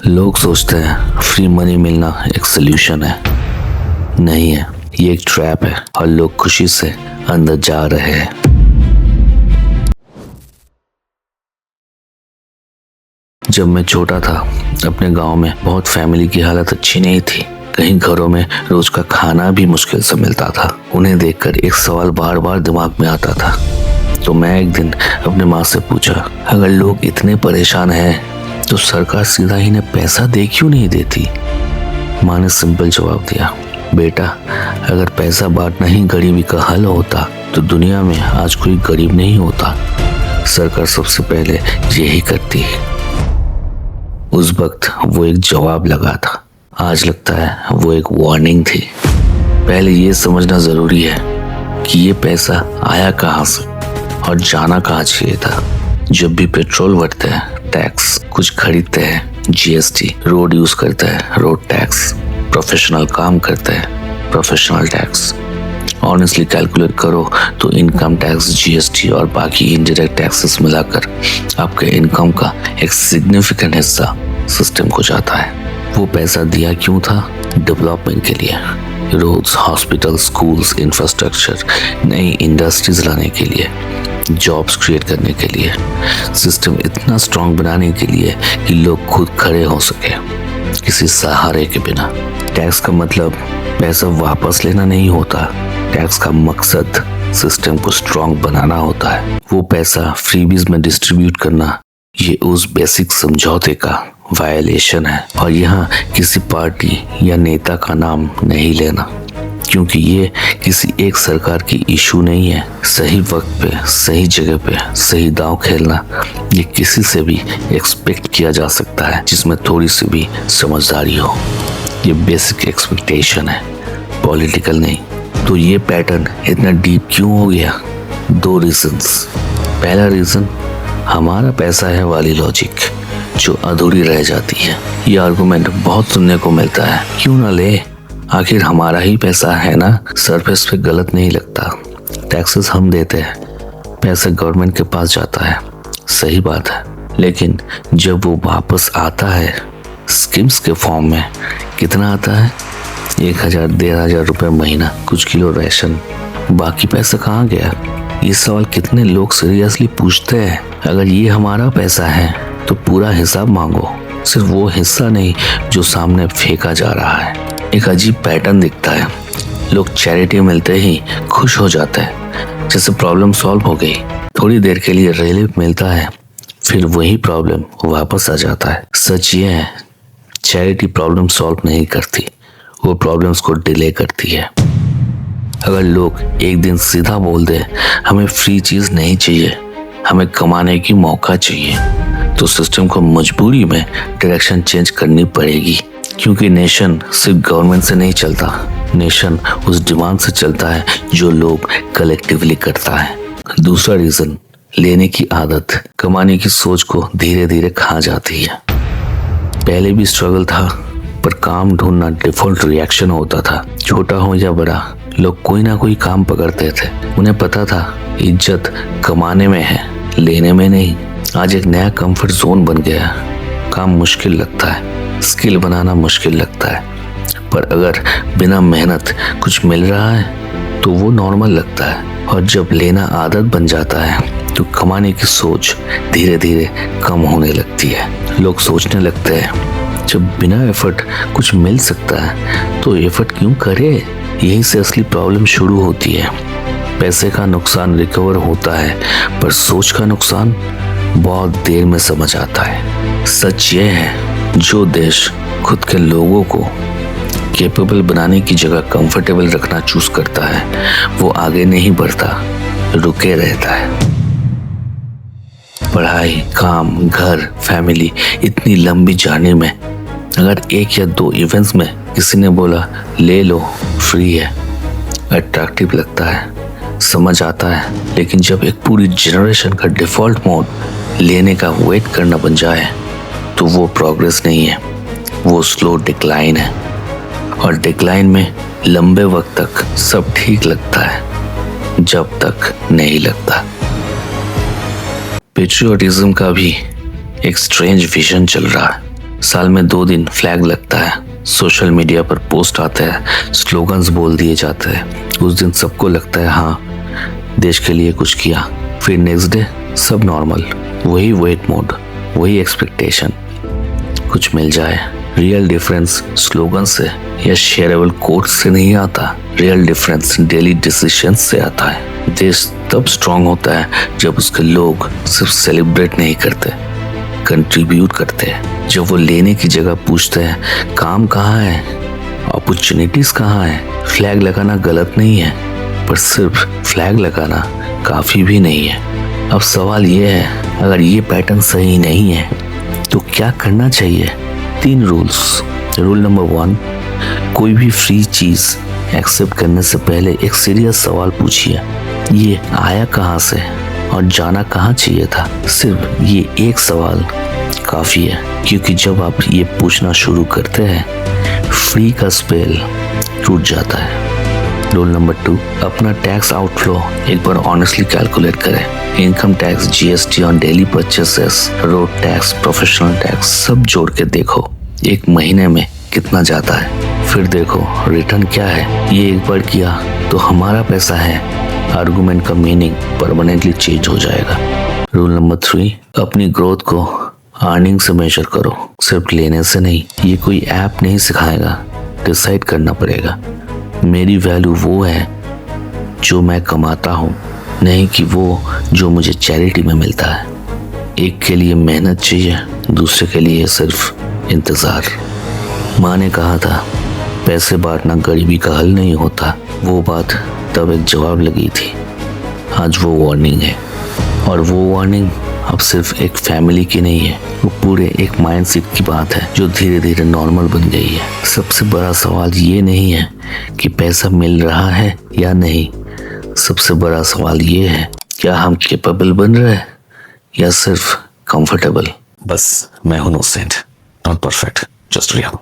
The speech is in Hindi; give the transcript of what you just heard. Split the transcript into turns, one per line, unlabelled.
लोग सोचते हैं फ्री मनी मिलना एक सोल्यूशन है। नहीं है, ये एक ट्रैप है और लोग खुशी से अंदर जा रहे हैं। जब मैं छोटा था, अपने गांव में बहुत फैमिली की हालत अच्छी नहीं थी। कहीं घरों में रोज का खाना भी मुश्किल से मिलता था। उन्हें देखकर एक सवाल बार बार दिमाग में आता था। तो मैं एक दिन अपने माँ से पूछा, अगर लोग इतने परेशान हैं तो सरकार सीधा इन्हें पैसा दे क्यों नहीं देती। माँ ने सिंपल जवाब दिया, बेटा, अगर पैसा बांटना ही गरीबी का हल होता तो दुनिया में आज कोई गरीब नहीं होता। सरकार सबसे पहले यही करती। उस वक्त वो एक जवाब लगा था, आज लगता है वो एक वार्निंग थी। पहले ये समझना जरूरी है कि ये पैसा आया कहाँ से और जाना कहाँ चाहिए था। जब भी पेट्रोल भरते हैं टैक्स, कुछ खरीदते हैं जीएसटी, रोड यूज करते हैं रोड टैक्स, प्रोफेशनल काम करते हैं प्रोफेशनल टैक्स। ऑनेस्टली कैलकुलेट करो तो इनकम टैक्स, जीएसटी और बाकी इनडायरेक्ट टैक्सेस मिलाकर आपके इनकम का एक सिग्निफिकेंट हिस्सा सिस्टम को जाता है। वो पैसा दिया क्यों था? डेवलपमेंट के लिए, रोड्स, हॉस्पिटल, स्कूल्स, इंफ्रास्ट्रक्चर, नई इंडस्ट्रीज लाने के लिए, जॉब्स क्रिएट करने के लिए, सिस्टम इतना स्ट्रांग बनाने के लिए कि लोग खुद खड़े हो सके किसी सहारे के बिना। टैक्स का मतलब पैसा वापस लेना नहीं होता। टैक्स का मकसद सिस्टम को स्ट्रांग बनाना होता है। वो पैसा फ्रीबीज में डिस्ट्रीब्यूट करना, ये उस बेसिक समझौते का वायलेशन है। और यहाँ किसी पार्टी या नेता का नाम नहीं लेना, क्योंकि ये किसी एक सरकार की इशू नहीं है। सही वक्त पे, सही जगह पे, सही दांव खेलना, ये किसी से भी एक्सपेक्ट किया जा सकता है जिसमें थोड़ी सी भी समझदारी हो। ये बेसिक एक्सपेक्टेशन है, पॉलिटिकल नहीं। तो ये पैटर्न इतना डीप क्यों हो गया? 2 रीजंस। पहला रीजन हमारा पैसा है वाली लॉजिक जो अधूरी रह जाती है। ये आर्गुमेंट बहुत सुनने को मिलता है, क्यों ना ले, आखिर हमारा ही पैसा है ना। सरफेस पे गलत नहीं लगता, टैक्सेस हम देते हैं, पैसा गवर्नमेंट के पास जाता है, सही बात है। लेकिन जब वो वापस आता है स्कीम्स के फॉर्म में, कितना आता है? 1000, 1500 रुपए महीना, कुछ किलो राशन, बाकी पैसा कहाँ गया? ये सवाल कितने लोग सीरियसली पूछते हैं। अगर ये हमारा पैसा है तो पूरा हिसाब मांगो, सिर्फ वो हिस्सा नहीं जो सामने फेंका जा रहा है। एक अजीब पैटर्न दिखता है, लोग चैरिटी मिलते ही खुश हो जाते हैं, जैसे प्रॉब्लम सॉल्व हो गई। थोड़ी देर के लिए रिलीफ मिलता है, फिर वही प्रॉब्लम वापस आ जाता है। सच ये है, चैरिटी प्रॉब्लम सॉल्व नहीं करती, वो प्रॉब्लम्स को डिले करती है। अगर लोग एक दिन सीधा बोल दे, हमें फ्री चीज नहीं चाहिए, हमें कमाने की मौका चाहिए, तो सिस्टम को मजबूरी में डायरेक्शन चेंज करनी पड़ेगी। क्योंकि नेशन सिर्फ गवर्नमेंट से नहीं चलता, नेशन उस डिमांड से चलता है जो लोग कलेक्टिवली करता है। दूसरा रीजन, लेने की आदत कमाने की सोच को धीरे धीरे खा जाती है। पहले भी स्ट्रगल था, पर काम ढूंढना डिफॉल्ट रिएक्शन होता था। छोटा हो या बड़ा, लोग कोई ना कोई काम पकड़ते थे। उन्हें पता था इज्जत कमाने में है, लेने में नहीं। आज एक नया कंफर्ट जोन बन गया, काम मुश्किल लगता है, स्किल बनाना मुश्किल लगता है, पर अगर बिना मेहनत कुछ मिल रहा है तो वो नॉर्मल लगता है। और जब लेना आदत बन जाता है तो कमाने की सोच धीरे धीरे कम होने लगती है। लोग सोचने लगते हैं, जब बिना एफर्ट कुछ मिल सकता है तो एफर्ट क्यों करे। यहीं से असली प्रॉब्लम शुरू होती है। पैसे का नुकसान रिकवर होता है, पर सोच का नुकसान बहुत देर में समझ आता है। सच ये है, जो देश खुद के लोगों को कैपेबल बनाने की जगह कंफर्टेबल रखना चूज करता है, वो आगे नहीं बढ़ता, रुके रहता है। पढ़ाई, काम, घर, फैमिली, इतनी लंबी जर्नी में अगर 1 या 2 इवेंट्स में किसी ने बोला ले लो, फ्री है, अट्रैक्टिव लगता है, समझ आता है। लेकिन जब एक पूरी जनरेशन का डिफॉल्ट मोड लेने का वेट करना बन जाए तो वो प्रोग्रेस नहीं है, वो स्लो डिक्लाइन है। और डिक्लाइन में लंबे वक्त तक सब ठीक लगता है, जब तक नहीं लगता। पेट्रियोटिज्म का भी एक स्ट्रेंज विजन चल रहा है। साल में 2 दिन फ्लैग लगता है, सोशल मीडिया पर पोस्ट आते हैं, स्लोगन्स बोल दिए जाते हैं। उस दिन सबको लगता है हाँ देश के लिए कुछ किया। फिर नेक्स्ट डे सब नॉर्मल, वही वेट मोड, वही एक्सपेक्टेशन कुछ मिल जाए। रियल डिफरेंस स्लोगन से या शेयरेबल कोट से नहीं आता, रियल डिफरेंस डेली डिसीजन से आता है। देश तब स्ट्रांग होता है जब उसके लोग सिर्फ सेलिब्रेट नहीं करते, कंट्रीब्यूट करते हैं। जब वो लेने की जगह पूछते हैं काम कहाँ है, अपॉर्चुनिटीज कहाँ है। फ्लैग लगाना गलत नहीं है, पर सिर्फ फ्लैग लगाना काफी भी नहीं है। अब सवाल ये है, अगर ये पैटर्न सही नहीं है तो क्या करना चाहिए? 3 रूल्स। रूल नंबर 1, कोई भी फ्री चीज एक्सेप्ट करने से पहले एक सीरियस सवाल पूछिए, ये आया कहाँ से और जाना कहाँ चाहिए था। सिर्फ ये एक सवाल काफी है, क्योंकि जब आप ये पूछना शुरू करते हैं फ्री का स्पेल टूट जाता है। रूल नंबर 2, अपना टैक्स आउटफ्लो एक बार ऑनेस्टली कैलकुलेट करें। Income tax, GST on daily purchases, road tax, professional tax सब जोड़ के देखो एक महीने में कितना जाता है। फिर देखो रिटर्न क्या है। ये एक बार किया तो हमारा पैसा है, आर्गुमेंट का मीनिंग परमानेंटली चेंज हो जाएगा। रूल नंबर 3, अपनी ग्रोथ को अर्निंग से मेजर करो, सिर्फ लेने से नहीं। ये कोई ऐप नहीं सिखाएगा, डिसाइड करना पड़ेगा। मेरी वैल्यू वो है जो मैं कमाता हूँ, नहीं कि वो जो मुझे चैरिटी में मिलता है। एक के लिए मेहनत चाहिए, दूसरे के लिए सिर्फ इंतज़ार। माँ ने कहा था पैसे बांटना गरीबी का हल नहीं होता। वो बात तब एक जवाब लगी थी, आज वो वार्निंग है। और वो वार्निंग अब सिर्फ एक फैमिली की नहीं है, वो पूरे एक माइंडसेट की बात है जो धीरे धीरे नॉर्मल बन गई है। सबसे बड़ा सवाल ये नहीं है कि पैसा मिल रहा है या नहीं, सबसे बड़ा सवाल ये है क्या हम कैपेबल बन रहे हैं या सिर्फ कंफर्टेबल।
बस मैं हूं innocent, not perfect, just real.